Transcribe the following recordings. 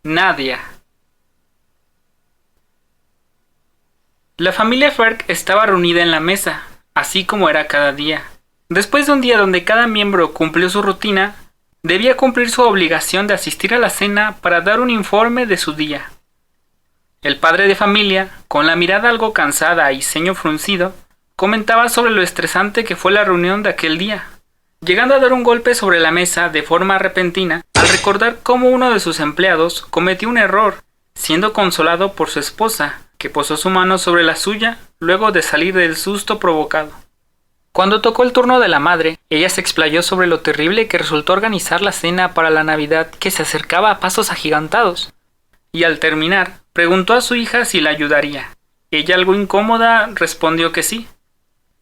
Nadia. La familia Ferg estaba reunida en la mesa, así como era cada día. Después de un día donde cada miembro cumplió su rutina, debía cumplir su obligación de asistir a la cena para dar un informe de su día. El padre de familia, con la mirada algo cansada y ceño fruncido, comentaba sobre lo estresante que fue la reunión de aquel día, llegando a dar un golpe sobre la mesa de forma repentina al recordar cómo uno de sus empleados cometió un error, siendo consolado por su esposa, que posó su mano sobre la suya luego de salir del susto provocado. Cuando tocó el turno de la madre, ella se explayó sobre lo terrible que resultó organizar la cena para la Navidad que se acercaba a pasos agigantados, y al terminar, preguntó a su hija si la ayudaría. Ella, algo incómoda, respondió que sí.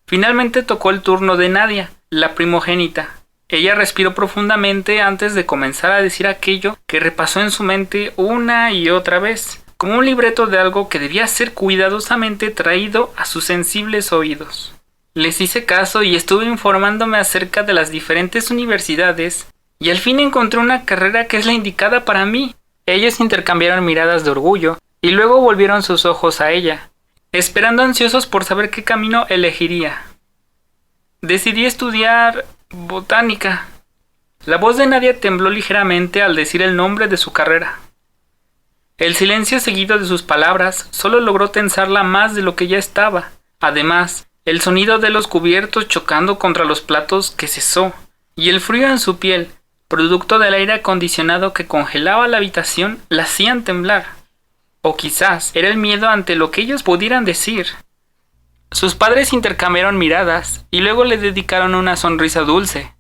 Finalmente tocó el turno de Nadia, la primogénita. Ella respiró profundamente antes de comenzar a decir aquello que repasó en su mente una y otra vez, como un libreto de algo que debía ser cuidadosamente traído a sus sensibles oídos. Les hice caso y estuve informándome acerca de las diferentes universidades y al fin encontré una carrera que es la indicada para mí. Ellos intercambiaron miradas de orgullo y luego volvieron sus ojos a ella, esperando ansiosos por saber qué camino elegiría. Decidí estudiar botánica. La voz de Nadia tembló ligeramente al decir el nombre de su carrera. El silencio seguido de sus palabras solo logró tensarla más de lo que ya estaba. Además, el sonido de los cubiertos chocando contra los platos que cesó, y el frío en su piel, producto del aire acondicionado que congelaba la habitación, la hacían temblar. O quizás era el miedo ante lo que ellos pudieran decir. Sus padres intercambiaron miradas y luego le dedicaron una sonrisa dulce.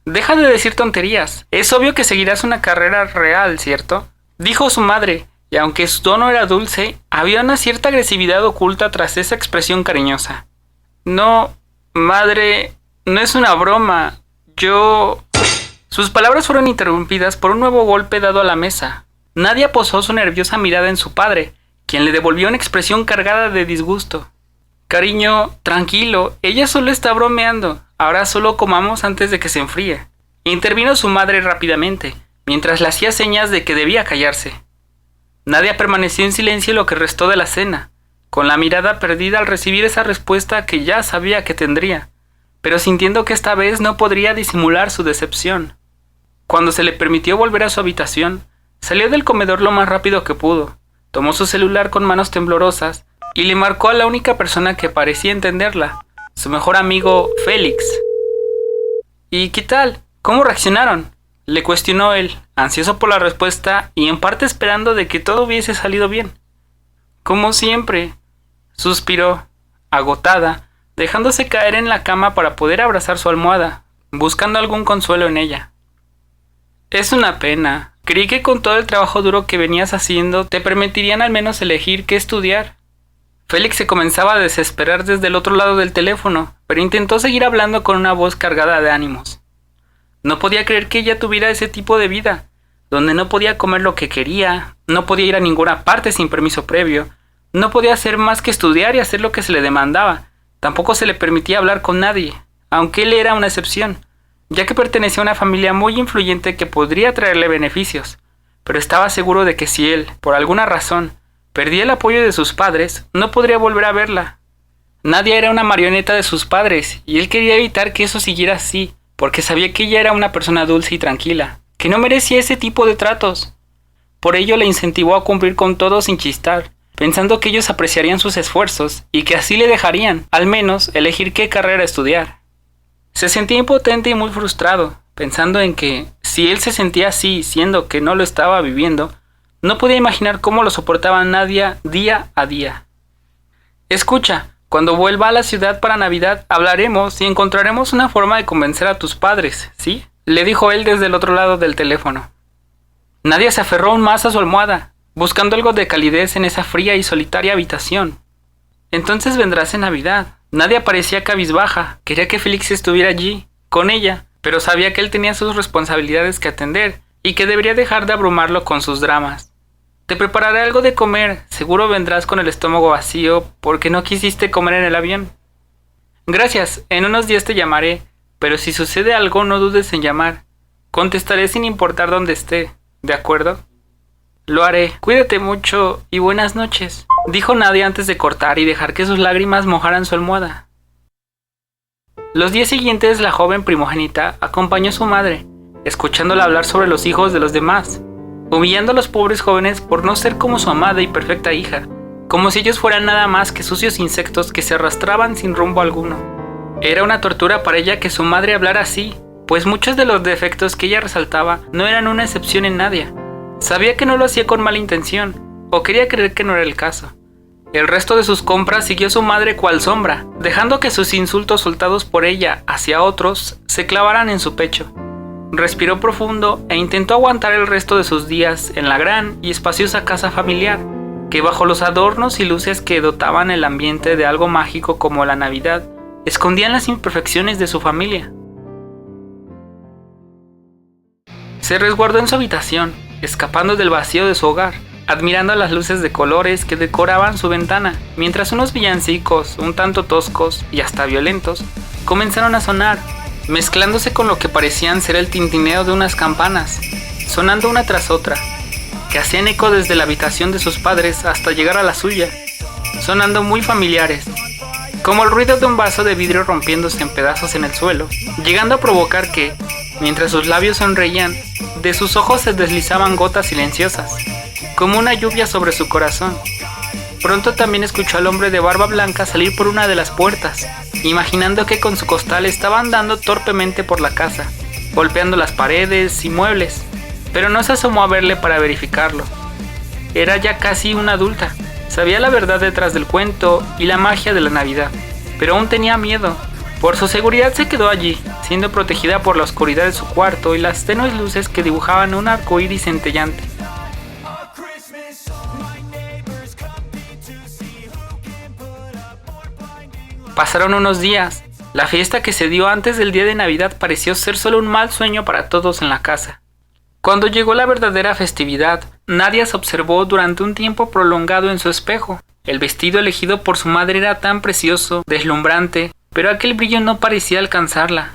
«Deja de decir tonterías. Es obvio que seguirás una carrera real, ¿cierto?», dijo su madre, y aunque su tono era dulce, había una cierta agresividad oculta tras esa expresión cariñosa. «No, madre, no es una broma. Yo...». Sus palabras fueron interrumpidas por un nuevo golpe dado a la mesa. Nadia posó su nerviosa mirada en su padre, quien le devolvió una expresión cargada de disgusto. «Cariño, tranquilo, ella solo está bromeando. Ahora solo comamos antes de que se enfríe». Intervino su madre rápidamente, mientras le hacía señas de que debía callarse. Nadia permaneció en silencio lo que restó de la cena, con la mirada perdida al recibir esa respuesta que ya sabía que tendría, pero sintiendo que esta vez no podría disimular su decepción. Cuando se le permitió volver a su habitación, salió del comedor lo más rápido que pudo, tomó su celular con manos temblorosas y le marcó a la única persona que parecía entenderla, su mejor amigo Félix. «¿Y qué tal? ¿Cómo reaccionaron?», le cuestionó él, ansioso por la respuesta y en parte esperando de que todo hubiese salido bien. «Como siempre», suspiró, agotada, dejándose caer en la cama para poder abrazar su almohada, buscando algún consuelo en ella. «Es una pena. Creí que con todo el trabajo duro que venías haciendo te permitirían al menos elegir qué estudiar». Félix se comenzaba a desesperar desde el otro lado del teléfono, pero intentó seguir hablando con una voz cargada de ánimos. No podía creer que ella tuviera ese tipo de vida, donde no podía comer lo que quería, no podía ir a ninguna parte sin permiso previo, no podía hacer más que estudiar y hacer lo que se le demandaba. Tampoco se le permitía hablar con nadie, aunque él era una excepción, ya que pertenecía a una familia muy influyente que podría traerle beneficios, pero estaba seguro de que si él, por alguna razón, perdía el apoyo de sus padres, no podría volver a verla. Nadia era una marioneta de sus padres, y él quería evitar que eso siguiera así, porque sabía que ella era una persona dulce y tranquila, que no merecía ese tipo de tratos. Por ello le incentivó a cumplir con todo sin chistar, pensando que ellos apreciarían sus esfuerzos y que así le dejarían, al menos, elegir qué carrera estudiar. Se sentía impotente y muy frustrado, pensando en que, si él se sentía así, siendo que no lo estaba viviendo, no podía imaginar cómo lo soportaba Nadia día a día. «Escucha, cuando vuelva a la ciudad para Navidad hablaremos y encontraremos una forma de convencer a tus padres, ¿sí?», le dijo él desde el otro lado del teléfono. Nadia se aferró aún más a su almohada, buscando algo de calidez en esa fría y solitaria habitación. «Entonces vendrás en Navidad». Nadia parecía cabizbaja, quería que Félix estuviera allí, con ella, pero sabía que él tenía sus responsabilidades que atender y que debería dejar de abrumarlo con sus dramas. «Te prepararé algo de comer, seguro vendrás con el estómago vacío porque no quisiste comer en el avión». «Gracias, en unos días te llamaré, pero si sucede algo no dudes en llamar. Contestaré sin importar dónde esté, ¿de acuerdo?». Lo haré. Cuídate mucho y buenas noches, dijo Nadia antes de cortar y dejar que sus lágrimas mojaran su almohada. Los días siguientes la joven primogénita acompañó a su madre, escuchándola hablar sobre los hijos de los demás, humillando a los pobres jóvenes por no ser como su amada y perfecta hija, como si ellos fueran nada más que sucios insectos que se arrastraban sin rumbo alguno. Era una tortura para ella que su madre hablara así, pues muchos de los defectos que ella resaltaba no eran una excepción en Nadia. Sabía que no lo hacía con mala intención, o quería creer que no era el caso. El resto de sus compras siguió a su madre cual sombra, dejando que sus insultos soltados por ella hacia otros se clavaran en su pecho. Respiró profundo e intentó aguantar el resto de sus días en la gran y espaciosa casa familiar, que bajo los adornos y luces que dotaban el ambiente de algo mágico como la Navidad, escondían las imperfecciones de su familia. Se resguardó en su habitación, escapando del vacío de su hogar, admirando las luces de colores que decoraban su ventana, mientras unos villancicos, un tanto toscos y hasta violentos, comenzaron a sonar, mezclándose con lo que parecían ser el tintineo de unas campanas, sonando una tras otra, que hacían eco desde la habitación de sus padres hasta llegar a la suya, sonando muy familiares, como el ruido de un vaso de vidrio rompiéndose en pedazos en el suelo, llegando a provocar que, mientras sus labios sonreían, de sus ojos se deslizaban gotas silenciosas, como una lluvia sobre su corazón. Pronto también escuchó al hombre de barba blanca salir por una de las puertas, imaginando que con su costal estaba andando torpemente por la casa, golpeando las paredes y muebles, pero no se asomó a verle para verificarlo. Era ya casi una adulta, sabía la verdad detrás del cuento y la magia de la Navidad, pero aún tenía miedo. Por su seguridad se quedó allí, siendo protegida por la oscuridad de su cuarto y las tenues luces que dibujaban un arco iris centellante. Pasaron unos días. La fiesta que se dio antes del día de Navidad pareció ser solo un mal sueño para todos en la casa. Cuando llegó la verdadera festividad, Nadia se observó durante un tiempo prolongado en su espejo. El vestido elegido por su madre era tan precioso, deslumbrante, pero aquel brillo no parecía alcanzarla.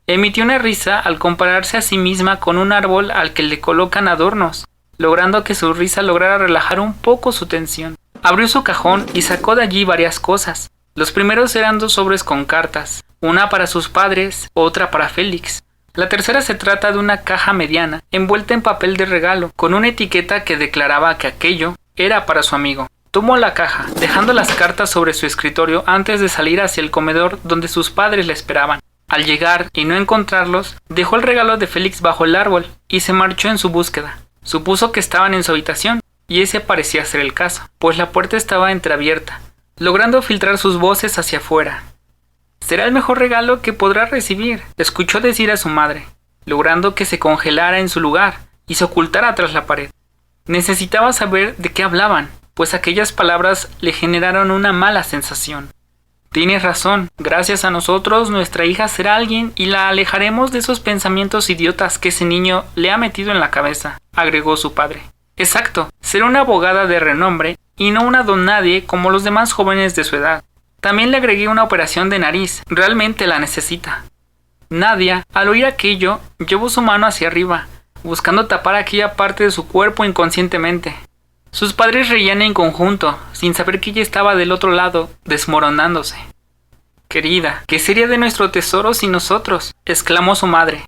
Emitió una risa al compararse a sí misma con un árbol al que le colocan adornos, logrando que su risa lograra relajar un poco su tensión. Abrió su cajón y sacó de allí varias cosas. Los primeros eran 2 sobres con cartas, una para sus padres, otra para Félix. La tercera se trata de una caja mediana, envuelta en papel de regalo, con una etiqueta que declaraba que aquello era para su amigo. Tomó la caja, dejando las cartas sobre su escritorio antes de salir hacia el comedor donde sus padres le esperaban. Al llegar y no encontrarlos, dejó el regalo de Félix bajo el árbol y se marchó en su búsqueda. Supuso que estaban en su habitación, y ese parecía ser el caso, pues la puerta estaba entreabierta, logrando filtrar sus voces hacia afuera. «Será el mejor regalo que podrá recibir», escuchó decir a su madre, logrando que se congelara en su lugar y se ocultara tras la pared. Necesitaba saber de qué hablaban, pues aquellas palabras le generaron una mala sensación. «Tienes razón, gracias a nosotros nuestra hija será alguien y la alejaremos de esos pensamientos idiotas que ese niño le ha metido en la cabeza», agregó su padre. «Exacto, será una abogada de renombre y no una don nadie como los demás jóvenes de su edad. También le agregué una operación de nariz, realmente la necesita». Nadia, al oír aquello, llevó su mano hacia arriba, buscando tapar aquella parte de su cuerpo inconscientemente. Sus padres reían en conjunto, sin saber que ella estaba del otro lado, desmoronándose. «Querida, ¿qué sería de nuestro tesoro sin nosotros?», exclamó su madre.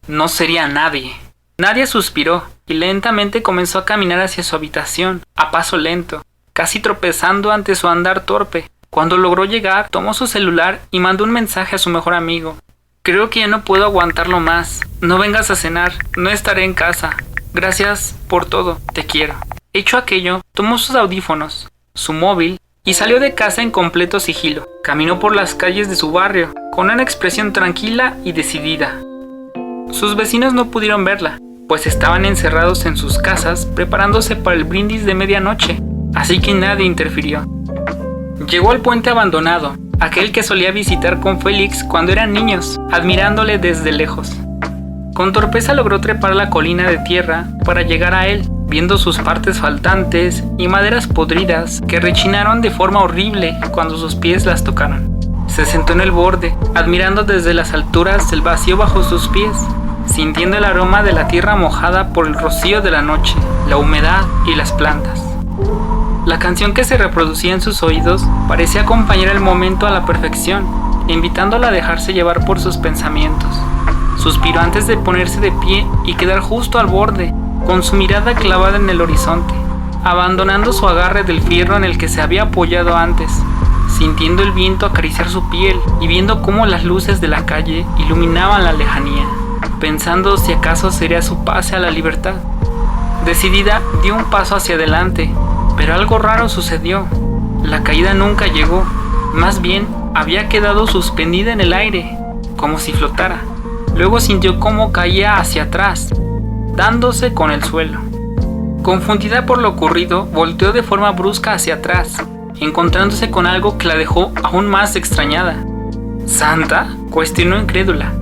«No sería nadie». Nadia suspiró y lentamente comenzó a caminar hacia su habitación, a paso lento, casi tropezando ante su andar torpe. Cuando logró llegar, tomó su celular y mandó un mensaje a su mejor amigo. «Creo que ya no puedo aguantarlo más. No vengas a cenar, no estaré en casa. Gracias por todo, te quiero». Hecho aquello, tomó sus audífonos, su móvil y salió de casa en completo sigilo. Caminó por las calles de su barrio, con una expresión tranquila y decidida. Sus vecinos no pudieron verla, pues estaban encerrados en sus casas preparándose para el brindis de medianoche, así que nadie interfirió. Llegó al puente abandonado, aquel que solía visitar con Félix cuando eran niños, admirándole desde lejos. Con torpeza logró trepar la colina de tierra para llegar a él, viendo sus partes faltantes y maderas podridas que rechinaron de forma horrible cuando sus pies las tocaron. Se sentó en el borde, admirando desde las alturas el vacío bajo sus pies. sintiendo el aroma de la tierra mojada por el rocío de la noche, la humedad y las plantas. La canción que se reproducía en sus oídos parecía acompañar el momento a la perfección, invitándola a dejarse llevar por sus pensamientos. Suspiró antes de ponerse de pie y quedar justo al borde, con su mirada clavada en el horizonte, abandonando su agarre del fierro en el que se había apoyado antes, sintiendo el viento acariciar su piel y viendo cómo las luces de la calle iluminaban la lejanía, pensando si acaso sería su pase a la libertad. Decidida, dio un paso hacia adelante, pero algo raro sucedió. La caída nunca llegó, más bien había quedado suspendida en el aire, como si flotara. Luego sintió cómo caía hacia atrás, dándose con el suelo. Confundida por lo ocurrido, volteó de forma brusca hacia atrás, encontrándose con algo que la dejó aún más extrañada. ¿Santa?, cuestionó incrédula.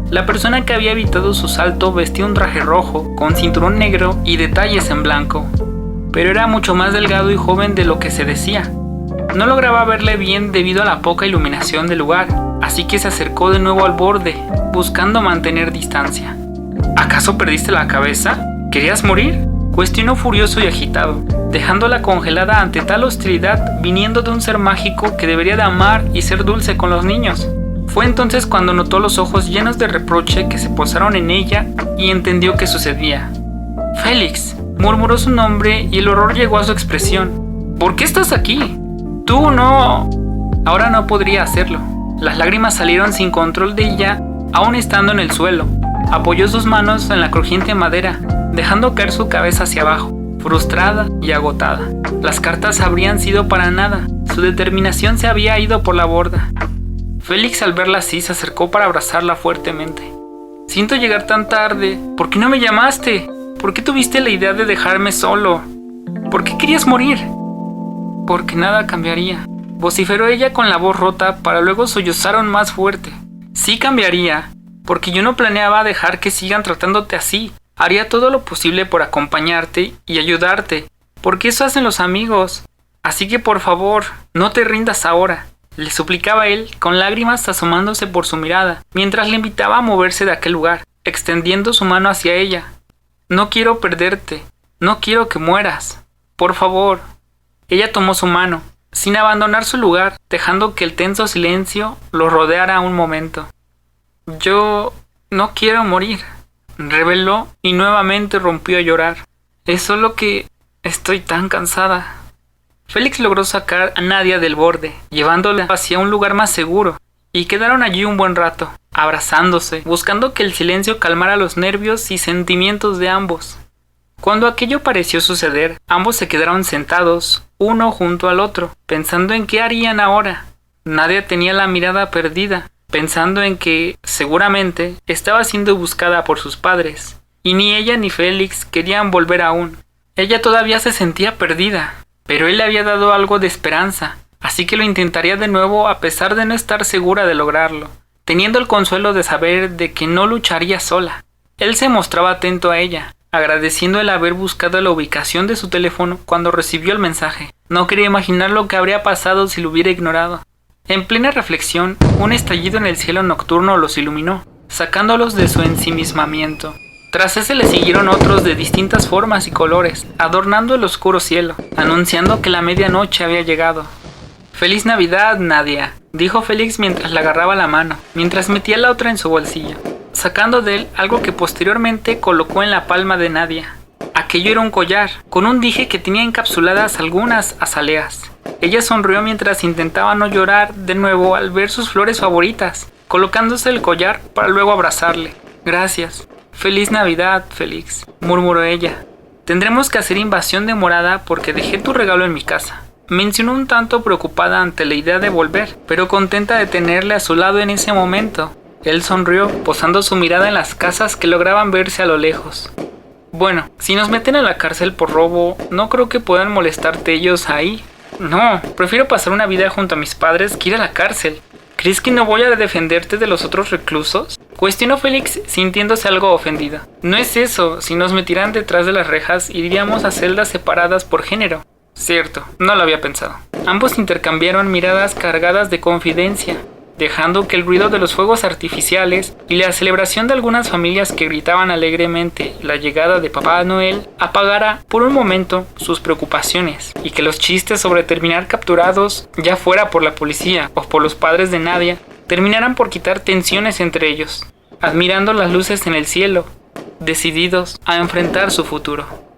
La persona que había evitado su salto vestía un traje rojo, con cinturón negro y detalles en blanco, pero era mucho más delgado y joven de lo que se decía. No lograba verle bien debido a la poca iluminación del lugar, así que se acercó de nuevo al borde, buscando mantener distancia. ¿Acaso perdiste la cabeza? ¿Querías morir?, cuestionó furioso y agitado, dejándola congelada ante tal hostilidad viniendo de un ser mágico que debería de amar y ser dulce con los niños. Fue entonces cuando notó los ojos llenos de reproche que se posaron en ella y entendió qué sucedía. «Félix», murmuró su nombre y el horror llegó a su expresión. «¿Por qué estás aquí? Tú no...». Ahora no podría hacerlo. Las lágrimas salieron sin control de ella, aún estando en el suelo. Apoyó sus manos en la crujiente madera, dejando caer su cabeza hacia abajo, frustrada y agotada. Las cartas habrían sido para nada. Su determinación se había ido por la borda. Félix, al verla así, se acercó para abrazarla fuertemente. «Siento llegar tan tarde. ¿Por qué no me llamaste? ¿Por qué tuviste la idea de dejarme solo? ¿Por qué querías morir?» «Porque nada cambiaría», vociferó ella con la voz rota para luego sollozar aún más fuerte. «Sí cambiaría, porque yo no planeaba dejar que sigan tratándote así. Haría todo lo posible por acompañarte y ayudarte, porque eso hacen los amigos. Así que por favor, no te rindas ahora», le suplicaba él, con lágrimas asomándose por su mirada, mientras le invitaba a moverse de aquel lugar, extendiendo su mano hacia ella. «No quiero perderte, no quiero que mueras. Por favor». Ella tomó su mano, sin abandonar su lugar, dejando que el tenso silencio lo rodeara un momento. «Yo no quiero morir», reveló y nuevamente rompió a llorar. «Es solo que estoy tan cansada». Félix logró sacar a Nadia del borde, llevándola hacia un lugar más seguro, y quedaron allí un buen rato, abrazándose, buscando que el silencio calmara los nervios y sentimientos de ambos. Cuando aquello pareció suceder, ambos se quedaron sentados, uno junto al otro, pensando en qué harían ahora. Nadia tenía la mirada perdida, pensando en que, seguramente, estaba siendo buscada por sus padres, y ni ella ni Félix querían volver aún. Ella todavía se sentía perdida, pero él le había dado algo de esperanza, así que lo intentaría de nuevo a pesar de no estar segura de lograrlo, teniendo el consuelo de saber de que no lucharía sola. Él se mostraba atento a ella, agradeciendo el haber buscado la ubicación de su teléfono cuando recibió el mensaje. No quería imaginar lo que habría pasado si lo hubiera ignorado. En plena reflexión, un estallido en el cielo nocturno los iluminó, sacándolos de su ensimismamiento. Tras ese le siguieron otros de distintas formas y colores, adornando el oscuro cielo, anunciando que la medianoche había llegado. «Feliz Navidad, Nadia», dijo Félix mientras le agarraba la mano, mientras metía la otra en su bolsillo, sacando de él algo que posteriormente colocó en la palma de Nadia. Aquello era un collar, con un dije que tenía encapsuladas algunas azaleas. Ella sonrió mientras intentaba no llorar de nuevo al ver sus flores favoritas, colocándose el collar para luego abrazarle. «Gracias. Feliz Navidad, Félix», murmuró ella. «Tendremos que hacer invasión de morada porque dejé tu regalo en mi casa», mencionó un tanto preocupada ante la idea de volver, pero contenta de tenerle a su lado en ese momento. Él sonrió, posando su mirada en las casas que lograban verse a lo lejos. «Bueno, si nos meten a la cárcel por robo, no creo que puedan molestarte ellos ahí». «No, prefiero pasar una vida junto a mis padres que ir a la cárcel. ¿Crees que no voy a defenderte de los otros reclusos?», cuestionó Félix, sintiéndose algo ofendido. «No es eso, si nos metieran detrás de las rejas, iríamos a celdas separadas por género». «Cierto, no lo había pensado». Ambos intercambiaron miradas cargadas de confidencia. dejando que el ruido de los fuegos artificiales y la celebración de algunas familias que gritaban alegremente la llegada de Papá Noel apagara por un momento sus preocupaciones, y que los chistes sobre terminar capturados, ya fuera por la policía o por los padres de Nadia, terminaran por quitar tensiones entre ellos, admirando las luces en el cielo, decididos a enfrentar su futuro.